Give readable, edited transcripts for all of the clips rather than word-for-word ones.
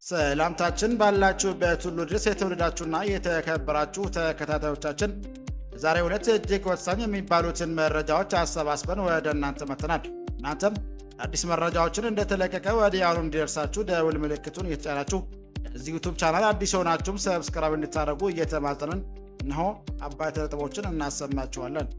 ሰላምታችን ባላችሁበት ሁሉ ድረስ የተወደዳችሁና የተከበራችሁ ተከታታዮቻችን ዛሬው ዕለት እጅግ ወሳኝ የሚባሉትን መረጃዎች አሰባስበን ወደ እናንተ መጥተናል። እናንተም አዲስ መረጃዎችን እንደተለቀቀ ወዲያውኑ እንዲደርሳችሁ ደውል ምልክቱን እየተጫናችሁ እዚህ ዩቲዩብ ቻናል አዲስ ሆናችሁም ሰብስክራይብ እንድታደርጉ እየተማጸንን እነሆ አባይ ነጥቦችን እናሰማችኋለን።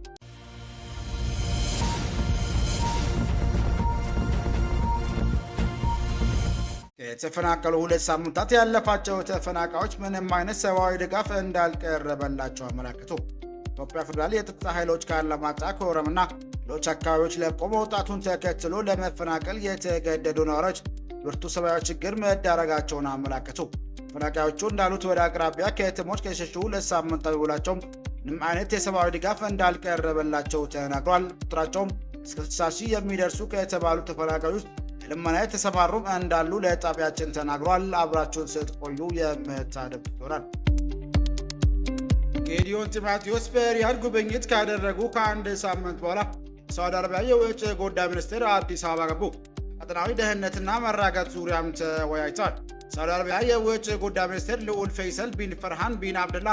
የተፈናቀሉ 2 ሳምንታት ያለፋቸው ተፈናቃዮች ምንም አይነት ሰብአዊ ድጋፍ እንዳልቀረበላቸው አመለከቱ። ኢትዮጵያ ፌደራል የጸጥታ ኃይሎች ከአላማጣ ከኦሮምና ሌሎች አካባቢዎች ለቆ መውጣቱን ተከትሎ ለመፈናቀል የተገደዱ ነዋሪዎች ብርቱ ሰብአዊ ችግር መዳረጋቸውን አመለከቱ። ተፈናቃዮቹ እንዳሉት ወደ አቅራቢያ ከተሞች ከሸሹ 2 ሳምንታት ቢውላቸውም ምንም አይነት የሰብአዊ ድጋፍ እንዳልቀረበላቸው ተናግሯል። ቁጥራቸውም እስከ 60 ሺህ የሚደርሱ ከተባሉ ተፈናቃዮች ልመና የተሰማሩም እንዳሉ ለጣቢያችን ተናግሯል። አብራችሁን ስትቆዩ የምታደምጡት ይሆናል። ጌዲዮን ጢሞቴዎስ በሪያድ ጉብኝት ካደረጉ ከአንድ ሳምንት በኋላ ሳውዲ አረቢያ የውጭ ጉዳይ ሚኒስትር አዲስ አበባ ገቡ። ቀጠናዊ ደህንነትና መረጋጋት ዙሪያም ተወያይተዋል። ሳውዲ አረቢያ የውጭ ጉዳይ ሚኒስትር ልዑል ፈይሰል ቢን ፈርሃን ቢን አብደላ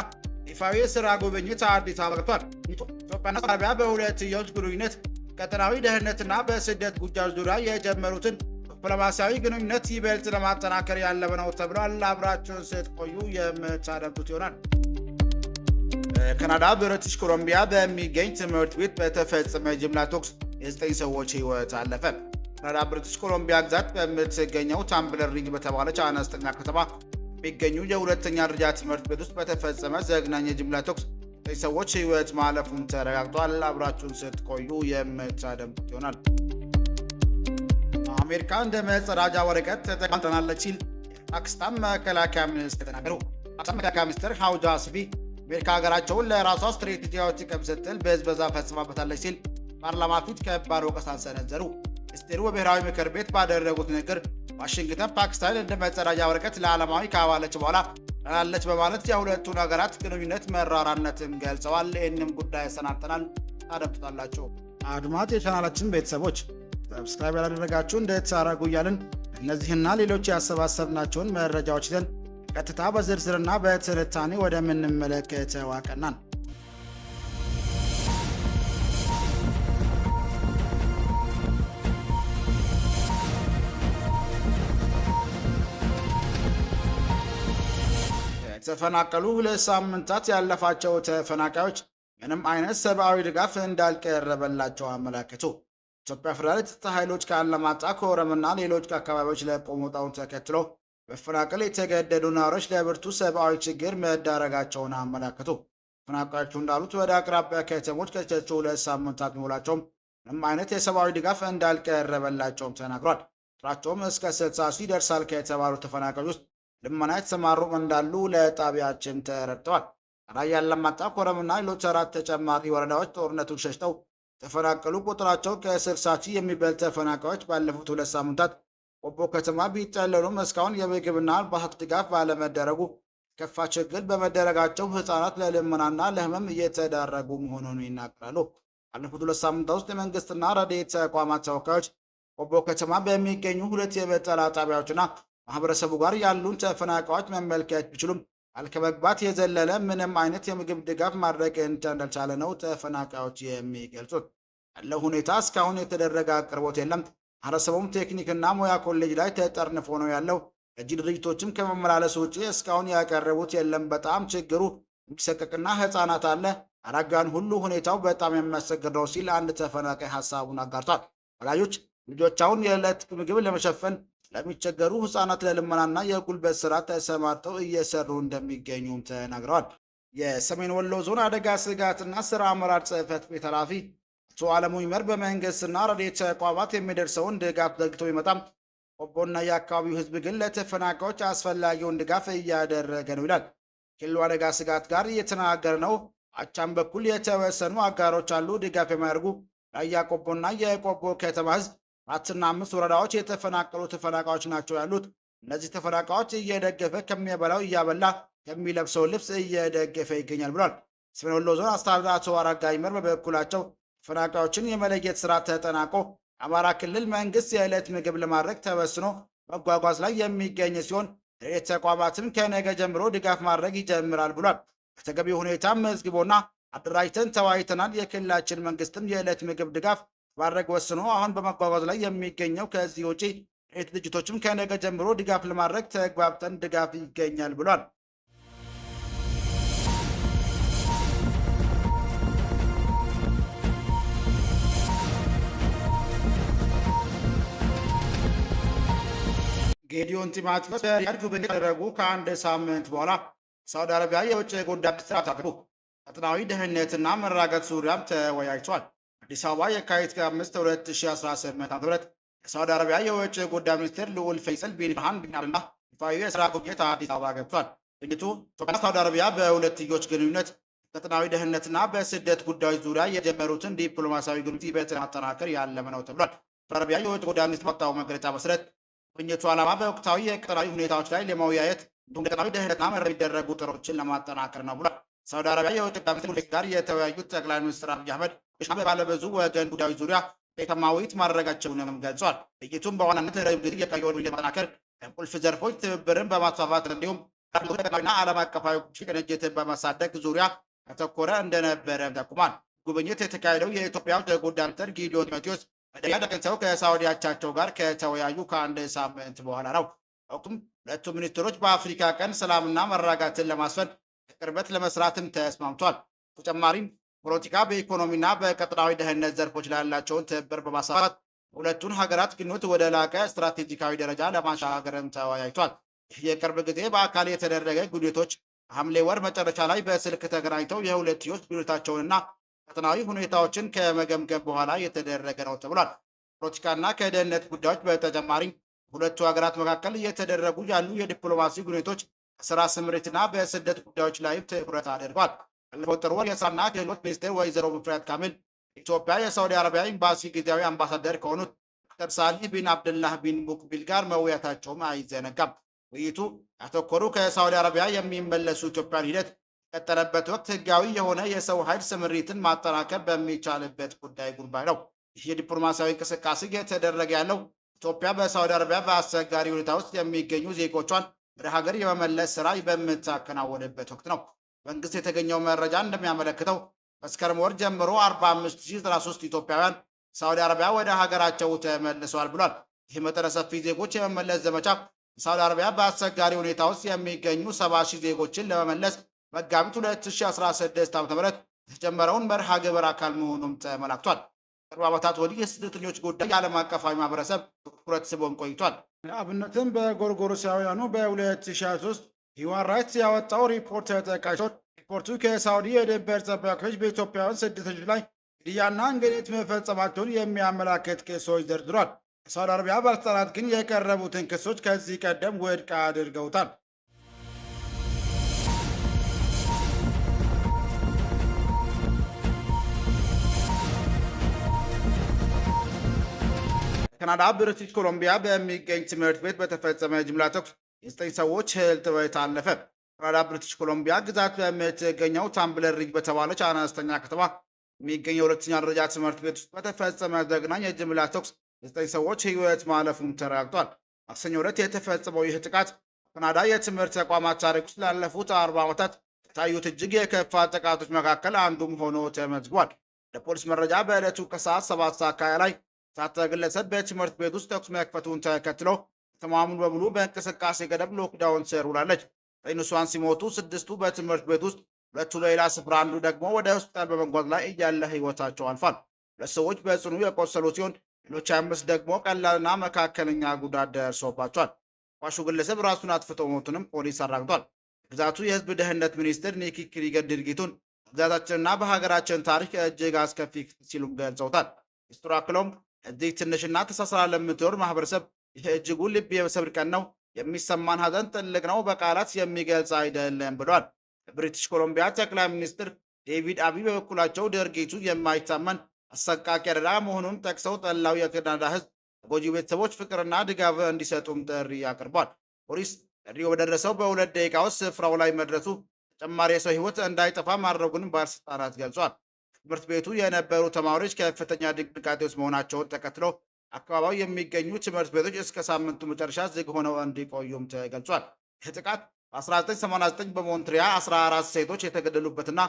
ይፋዊ የሥራ ጉብኝት አዲስ አበባ ገብቷል። ኢትዮጵያና ሳውዲ አረቢያ በሁለትዮሽ ግንኙነት ቀጠናዊ ደህንነትና በስደት ጉዳዮች ዙሪያ የጀመሩትን ዲፕሎማሲያዊ ግንኙነት ይበልጥ ለማጠናከር ያለመ ነው ተብሏል። አብራችሁን ስትቆዩ የምታደምጡት ይሆናል። በካናዳ ብሪቲሽ ኮሎምቢያ በሚገኝ ትምህርት ቤት በተፈጸመ ጅምላ ተኩስ የ9 ሰዎች ሕይወት አለፈ። ካናዳ ብሪቲሽ ኮሎምቢያ ግዛት በምትገኘው ታምብለር ሪንግ በተባለች አነስተኛ ከተማ የሚገኙ የሁለተኛ ደረጃ ትምህርት ቤት ውስጥ በተፈጸመ ዘግናኝ የጅምላ ተኩስ ሰዎች ሕይወት ማለፉም ተረጋግጧል። አብራችሁን ስትቆዩ የምታደምጡት ይሆናል። አሜሪካ እንደ መጸዳጃ ወረቀት ተጠቅማለች ሲል ፓኪስታን መከላከያ ሚኒስትር ተናገሩ። ፓኪስታን መከላከያ ሚኒስትር ሀውጃ አስፊ አሜሪካ ሀገራቸውን ለራሷ ስትራቴጂያዊ ጥቅም ስትል በዝበዛ ፈጽማበታለች ሲል ፓርላማ ፊት ከባድ ወቀሳን ሰነዘሩ። ሚኒስትሩ በብሔራዊ ምክር ቤት ባደረጉት ንግግር ዋሽንግተን ፓኪስታን እንደ መጸዳጃ ወረቀት ለዓለማዊ ካዋለች በኋላ ላለች በማለት የሁለቱን ሀገራት ግንኙነት መራራነትን ገልጸዋል። ይህንም ጉዳይ ሰናድተናል፣ ታደምጡታላችሁ። አድማጭ የቻናላችን ቤተሰቦች ሰብስክራይብ ያላደረጋችሁ እንድታደርጉ እያልን እነዚህና ሌሎች ያሰባሰብናቸውን መረጃዎች ይዘን ቀጥታ በዝርዝርና በትንታኔ ወደምንመለከተው አቀናን። የተፈናቀሉ 2 ሳምንታት ያለፋቸው ተፈናቃዮች ምንም አይነት ሰብአዊ ድጋፍ እንዳልቀረበላቸው አመለከቱ። ኢትዮጵያ ፌደራል የጸጥታ ኃይሎች ከአላማጣ ከኦሮምና ሌሎች አካባቢዎች ለቆ መውጣቱን ተከትሎ መፈናቀል የተገደዱ ነዋሪዎች ለብርቱ ሰብአዊ ችግር መዳረጋቸውን አመለከቱ። ተፈናቃዮቹ እንዳሉት ወደ አቅራቢያ ከተሞች ከሸሹ 2 ሳምንታት ቢውላቸውም ምንም አይነት የሰብአዊ ድጋፍ እንዳልቀረበላቸውም ተናግሯል። ቁጥራቸውም እስከ 60 ሺህ ይደርሳል ከተባሉ ተፈናቃዮች ውስጥ ልመና የተሰማሩ እንዳሉ ለጣቢያችን ተረድተዋል። ራያ አላማጣ ከኦሮምና ሌሎች 4 ተጨማሪ ወረዳዎች ጦርነቱን ሸሽተው ተፈናቀሉ ቁጥራቸው ከ60 ሺህ የሚበልጥ ተፈናቃዮች ባለፉት 2 ሳምንታት ቆቦ ከተማ ቢጠለሉም እስካሁን የምግብና አልባሳት ድጋፍ ባለመደረጉ ከፋ ችግር በመደረጋቸው ሕፃናት ለልመናና ለህመም እየተዳረጉ መሆኑን ይናገራሉ። ባለፉት 2 ሳምንታት ውስጥ የመንግስትና ረድኤት ተቋማት ተወካዮች ቆቦ ከተማ በሚገኙ 2 የመጠለያ ጣቢያዎችና ማህበረሰቡ ጋር ያሉን ተፈናቃዮች መመልከት ቢችሉም አልከመግባት የዘለለ ምንም አይነት የምግብ ድጋፍ ማድረግ እንዳልቻለ ነው ተፈናቃዮች የሚገልጹት። ያለው ሁኔታ እስካሁን የተደረገ አቅርቦት የለም። ማህበረሰቡም ቴክኒክና ሙያ ኮሌጅ ላይ ተጠርንፎ ነው ያለው። እጅ ድርጅቶችም ከመመላለስ ውጭ እስካሁን ያቀረቡት የለም። በጣም ችግሩ የሚሰቀቅና ህፃናት አለ። አረጋን ሁሉ ሁኔታው በጣም የሚያስቸግር ነው ሲል አንድ ተፈናቃይ ሀሳቡን አጋርቷል። ወላጆች ልጆቻቸውን የዕለት ምግብ ለመሸፈን ለሚቸገሩ ህፃናት ለልመናና የጉልበት ስራ ተሰማርተው እየሰሩ እንደሚገኙም ተናግረዋል። የሰሜን ወሎ ዞን አደጋ ስጋትና ስራ አመራር ጽሕፈት ቤት ኃላፊ አቶ አለሙ ይመር በመንግስትና ረድኤት ተቋማት የሚደርሰውን ድጋፍ ዘግተው ቢመጣም ቆቦና የአካባቢው ህዝብ ግን ለተፈናቃዮች አስፈላጊውን ድጋፍ እያደረገ ነው ይላል። ክልሉ አደጋ ስጋት ጋር እየተናገረ ነው። አቻም በኩል የተወሰኑ አጋሮች አሉ ድጋፍ የሚያደርጉ ራያ ቆቦና የቆቦ ከተማ ህዝብ 4 እና 5 ወረዳዎች የተፈናቀሉ ተፈናቃዮች ናቸው ያሉት። እነዚህ ተፈናቃዮች እየደገፈ ከሚበላው እያበላ ከሚለብሰው ልብስ እየደገፈ ይገኛል ብሏል። ሰሜን ወሎ ዞን አስተዳዳሪ አቶ አረጋ ይመር በበኩላቸው ተፈናቃዮችን የመለየት ስራ ተጠናቆ አማራ ክልል መንግስት የዕለት ምግብ ለማድረግ ተወስኖ መጓጓዝ ላይ የሚገኝ ሲሆን የረድኤት ተቋማትም ከነገ ጀምሮ ድጋፍ ማድረግ ይጀምራል ብሏል። በተገቢው ሁኔታም መዝግቦና አደራጅተን ተወያይተናል። የክልላችን መንግስትም የዕለት ምግብ ድጋፍ ማድረግ ወስኖ አሁን በመጓጓዝ ላይ የሚገኘው ከዚህ ውጪ የረድኤት ድርጅቶችም ከነገ ጀምሮ ድጋፍ ለማድረግ ተግባብተን ድጋፍ ይገኛል ብሏል። ጌዲዮን ጢሞቴዎስ በሪያድ ጉብኝት ያደረጉ ከአንድ ሳምንት በኋላ ሳውዲ አረቢያ የውጭ ጉዳይ ሚኒስትር አታከሉ ቀጠናዊ ደህንነትና መረጋጋት ዙሪያም ተወያይቷል። አዲስ አበባ የካቲት 5 2018 ዓ.ም የሳውዲ አረቢያ የውጭ ጉዳይ ሚኒስትር ልዑል ፈይሰል ቢን ፈርሃን ቢን አብዱላህ ይፋዊ የስራ ጉብኝት አዲስ አበባ ገብቷል። ጉብኝቱ ኢትዮጵያና ሳውዲ አረቢያ በሁለትዮሽ ግንኙነት፣ ቀጠናዊ ደህንነትና በስደት ጉዳዮች ዙሪያ የጀመሩትን ዲፕሎማሲያዊ ግንኙነት ይበልጥ ማጠናከር ያለመ ነው ተብሏል። ሳውዲ አረቢያ የውጭ ጉዳይ ሚኒስትር ባወጣው መግለጫ መሰረት ጉብኝቱ ዓላማ በወቅታዊ የቀጠናዊ ሁኔታዎች ላይ ለመወያየት እንዲሁም ቀጠናዊ ደህንነትና መረብ የሚደረጉ ጥረቶችን ለማጠናከር ነው ብሏል። ሳውዲ አረቢያ የውጭ ጉዳይ ሚኒስትር ጋር የተወያዩት ጠቅላይ ሚኒስትር አብይ አህመድ ባለብዙ ወገን ጉዳዮች ዙሪያ ውይይት ማድረጋቸውንም ገልጿል። ውይይቱም በዋናነት ረጅም ጊዜ የቆየውን ለማጠናከር ቁልፍ ዘርፎች ትብብርን በማስፋፋት እንዲሁም ቀጠናዊና ዓለም አቀፋዊ ቅንጅትን በማሳደግ ዙሪያ ያተኮረ እንደነበረ ጠቁሟል። ጉብኝት የተካሄደው የኢትዮጵያ ውጭ ጉዳይ ሚኒስትር ጌዲዮን ጢሞቴዎስ በሪያድ ተገኝተው ከሳውዲ አቻቸው ጋር ከተወያዩ ከአንድ ሳምንት በኋላ ነው። ወቅቱም ሁለቱ ሚኒስትሮች በአፍሪካ ቀንድ ሰላምና መረጋጋትን ለማስፈን በቅርበት ለመስራትም ተስማምቷል። ተጨማሪም ፖለቲካ፣ በኢኮኖሚና በቀጠናዊ ደህንነት ዘርፎች ላይ ያላቸውን ትብብር በማስፋፋት ሁለቱን ሀገራት ግንኙነት ወደ ላቀ ስትራቴጂካዊ ደረጃ ለማሻገርም ተወያይቷል። ይህ የቅርብ ጊዜ በአካል የተደረገ ጉብኝቶች ሐምሌ ወር መጨረሻ ላይ በስልክ ተገናኝተው የሁለትዮሽ ግንኙነታቸውንና ቀጠናዊ ሁኔታዎችን ከመገምገም በኋላ የተደረገ ነው ተብሏል። ፖለቲካና ከደህንነት ጉዳዮች በተጨማሪም ሁለቱ ሀገራት መካከል እየተደረጉ ያሉ የዲፕሎማሲ ግንኙነቶች በስራ ስምሪትና በስደት ጉዳዮች ላይ ትኩረት አድርጓል። ባለፈው ጥር ወር የስራና ክህሎት ሚኒስቴር ወይዘሮ ሙፈሪያት ካሚል ኢትዮጵያ የሳውዲ አረቢያ ኤምባሲ ጊዜያዊ አምባሳደር ከሆኑት ዶክተር ሳሊህ ቢን አብደላህ ቢን ሙቅቢል ጋር መወያየታቸውም አይዘነጋም። ውይይቱ ያተኮሩ ከሳውዲ አረቢያ የሚመለሱ ኢትዮጵያን ሂደት የቀጠለበት ወቅት ህጋዊ የሆነ የሰው ኃይል ስምሪትን ማጠናከር በሚቻልበት ጉዳይ ነው። ይህ የዲፕሎማሲያዊ እንቅስቃሴ የተደረገ ያለው ኢትዮጵያ በሳውዲ አረቢያ በአስቸጋሪ ሁኔታ ውስጥ የሚገኙ ዜጎቿን ወደ ሀገር የመመለስ ስራ በምታከናወንበት ወቅት ነው። መንግስት የተገኘው መረጃ እንደሚያመለክተው መስከረም ወር ጀምሮ 45093 ኢትዮጵያውያን ሳውዲ አረቢያ ወደ ሀገራቸው ተመልሰዋል ብሏል። ይህ መጠነ ሰፊ ዜጎች የመመለስ ዘመቻ ሳውዲ አረቢያ በአስቸጋሪ ሁኔታ ውስጥ የሚገኙ 70,000 ዜጎችን ለመመለስ መጋቢት 2016 ዓ.ም የተጀመረውን መርሃ ግብር አካል መሆኑም ተመላክቷል። ቅርብ ዓመታት ወዲህ የስደተኞች ጉዳይ የዓለም አቀፋዊ ማህበረሰብ ትኩረት ስቦም ቆይቷል። አብነትም በጎርጎሮሳውያኑ በ2023 ሂውማን ራይትስ ያወጣው ሪፖርት ተጠቃሽ ሪፖርቱ ከሳውዲ የድንበር ጠባቂዎች በኢትዮጵያውያን ስደተኞች ላይ ግድያና እንግልት መፈጸማቸውን የሚያመላክት ክሶች ዘርዝሯል። የሳውዲ አረቢያ ባለስልጣናት ግን የቀረቡትን ክሶች ከዚህ ቀደም ውድቅ አድርገውታል። ካናዳ ብሪቲሽ ኮሎምቢያ በሚገኝ ትምህርት ቤት በተፈጸመ ጅምላ ተኩስ የ9 ሰዎች ሕይወት አለፈ። ካናዳ ብሪቲሽ ኮሎምቢያ ግዛት በምትገኘው ታምብለር ሪጅ በተባለች አነስተኛ ከተማ የሚገኝ የሁለተኛ ደረጃ ትምህርት ቤት ውስጥ በተፈጸመ ዘግናኝ የጅምላ ተኩስ የ9 ሰዎች ሕይወት ማለፉም ተረጋግጧል። ማክሰኞ ዕለት የተፈጸመው ይህ ጥቃት ካናዳ የትምህርት ተቋማት ታሪክ ውስጥ ላለፉት 40 ዓመታት ከታዩት እጅግ የከፋ ጥቃቶች መካከል አንዱም ሆኖ ተመዝግቧል። ለፖሊስ መረጃ በዕለቱ ከሰዓት 7 ሰዓት ላይ የታጠቀ ግለሰብ በትምህርት ቤት ውስጥ ተኩስ መክፈቱን ተከትሎ ከተማዋ ሙሉ በሙሉ በእንቅስቃሴ ገደብ ሎክዳውን ስር ውላለች። 9 ንጹሃን ሲሞቱ 6ቱ በትምህርት ቤት ውስጥ፣ 2ቱ ሌላ ስፍራ፣ አንዱ ደግሞ ወደ ሆስፒታል በመጓዝ ላይ እያለ ሕይወታቸው አልፏል። 2 ሰዎች በጽኑ የቆሰሉ ሲሆን ሌሎች 5 ደግሞ ቀላልና መካከለኛ ጉዳት ደርሶባቸዋል። ሟቹ ግለሰብ ራሱን አጥፍቶ መሞቱንም ፖሊስ አረጋግጧል። ግዛቱ የህዝብ ደህንነት ሚኒስትር ኒኪ ክሪገር ድርጊቱን በግዛታችንና በሀገራችን ታሪክ እጅግ አስከፊ ሲሉም ገልጸውታል። ሚኒስትሩ አክለውም እዚህ ትንሽና ተሳስራ ለምትኖር ማህበረሰብ ይህ እጅጉን ልብ የሚሰብር ቀን ነው። የሚሰማን ሀዘን ጥልቅ ነው፣ በቃላት የሚገልጽ አይደለም ብለዋል። የብሪቲሽ ኮሎምቢያ ጠቅላይ ሚኒስትር ዴቪድ አቢ በበኩላቸው ድርጊቱ የማይታመን አሰቃቂ አደጋ መሆኑን ጠቅሰው ጠላው የካናዳ ህዝብ ተጎጂ ቤተሰቦች ፍቅርና ድጋፍ እንዲሰጡም ጥሪ አቅርቧል። ፖሊስ ጥሪው በደረሰው በ2 ደቂቃ ውስጥ ስፍራው ላይ መድረሱ ተጨማሪ የሰው ህይወት እንዳይጠፋ ማድረጉን ባለስልጣናት ገልጿል። ትምህርት ቤቱ የነበሩ ተማሪዎች ከፍተኛ ድንጋጤ ውስጥ መሆናቸውን ተከትሎ አካባቢው የሚገኙ ትምህርት ቤቶች እስከ ሳምንቱ መጨረሻ ዝግ ሆነው እንዲቆዩም ተገልጿል። ይህ ጥቃት በ1989 በሞንትሪያ 14 ሴቶች የተገደሉበትና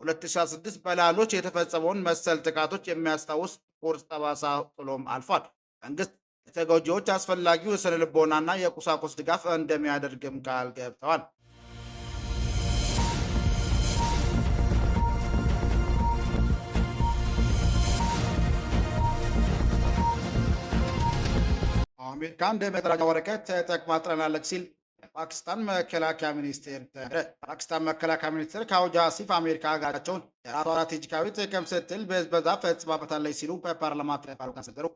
2016 በላሎች የተፈጸመውን መሰል ጥቃቶች የሚያስታውስ ጥቁር ጠባሳ ጥሎም አልፏል። መንግስት ለተጎጂዎች አስፈላጊው የስነ ልቦናና የቁሳቁስ ድጋፍ እንደሚያደርግም ቃል ገብተዋል። አሜሪካ እንደ መጠራጫ ወረቀት ተጠቅማጥረናለች ሲል የፓኪስታን መከላከያ ሚኒስቴር ተናገረ። ፓኪስታን መከላከያ ሚኒስቴር ከአውጅ አሲፍ አሜሪካ ሀገራቸውን የራሷ ስትራቴጂካዊ ጥቅም ስትል ብዝበዛ ፈጽማበታለች ሲሉ በፓርላማ ተናገሩ።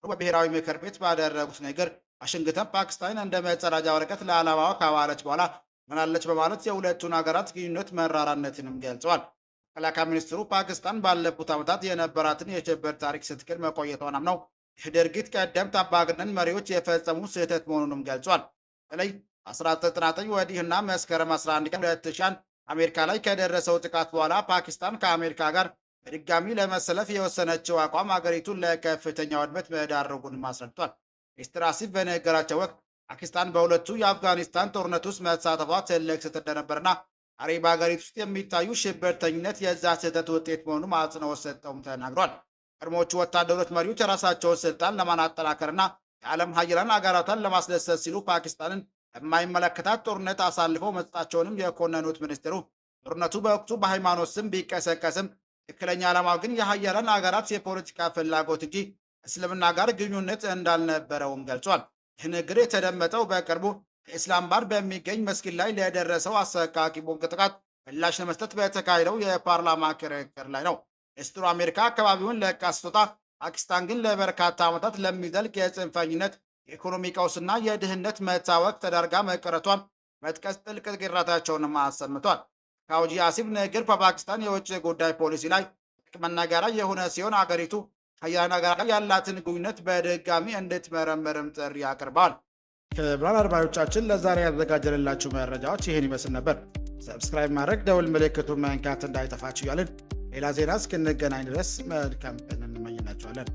በብሔራዊ ምክር ቤት ባደረጉት ነገር ዋሽንግተን ፓኪስታን እንደ መጸዳጃ ወረቀት ለዓላማዋ ካዋለች በኋላ ምናለች በማለት የሁለቱን ሀገራት ግንኙነት መራራነትንም ገልጸዋል። መከላከያ ሚኒስትሩ ፓኪስታን ባለፉት ዓመታት የነበራትን የሽብር ታሪክ ስትክድ መቆየቷን አምነው ይህ ድርጊት ቀደምት አምባገነን መሪዎች የፈጸሙ ስህተት መሆኑንም ገልጿል። በተለይ 1999 ወዲህና መስከረም 11 ቀን 2001 አሜሪካ ላይ ከደረሰው ጥቃት በኋላ ፓኪስታን ከአሜሪካ ጋር በድጋሚ ለመሰለፍ የወሰነችው አቋም አገሪቱን ለከፍተኛ ውድመት መዳረጉንም አስረድቷል። ሚኒስትር አሲፍ በንግግራቸው ወቅት ፓኪስታን በሁለቱ የአፍጋኒስታን ጦርነት ውስጥ መሳተፏ ትልቅ ስህተት እንደነበርና ዛሬ በሀገሪቱ ውስጥ የሚታዩ ሽብርተኝነት የዛ ስህተት ውጤት መሆኑን አጽንኦት ሰጥተውም ተናግሯል። ቀድሞዎቹ ወታደሮች መሪዎች የራሳቸውን ስልጣን ለማጠናከርና የዓለም ሀያላን አገራትን ለማስደሰት ሲሉ ፓኪስታንን የማይመለከታት ጦርነት አሳልፈው መስጠታቸውንም የኮነኑት ሚኒስትሩ ጦርነቱ በወቅቱ በሃይማኖት ስም ቢቀሰቀስም ትክክለኛ ዓላማው ግን የሀያላን አገራት የፖለቲካ ፍላጎት እንጂ እስልምና ጋር ግንኙነት እንዳልነበረውም ገልጿል። ይህ ንግግር የተደመጠው በቅርቡ በኢስላም ባድ በሚገኝ መስጊድ ላይ ለደረሰው አሰቃቂ ቦምብ ጥቃት ምላሽ ለመስጠት በተካሄደው የፓርላማ ክርክር ላይ ነው። ሚኒስትሩ አሜሪካ አካባቢውን ለቃ ስትወጣ ፓኪስታን ግን ለበርካታ ዓመታት ለሚዘልቅ የጽንፈኝነት የኢኮኖሚ ቀውስና የድህነት መታወክ ተዳርጋ መቅረቷን መጥቀስ ጥልቅ ቅሬታቸውንም አሰምቷል። ከአውጂ አሲፍ ንግግር በፓኪስታን የውጭ ጉዳይ ፖሊሲ ላይ መናገሪያ የሆነ ሲሆን አገሪቱ ከሀያላን አገራት ጋር ያላትን ግንኙነት በድጋሚ እንድትመረምርም ጥሪ አቅርበዋል። ክቡራን አድማጮቻችን ለዛሬ ያዘጋጀንላችሁ መረጃዎች ይህን ይመስል ነበር። ሰብስክራይብ ማድረግ ደውል ምልክቱን መንካት እንዳይጠፋችሁ እያልን ሌላ ዜና እስክንገናኝ ድረስ መልካም ቀን እንመኝላችኋለን።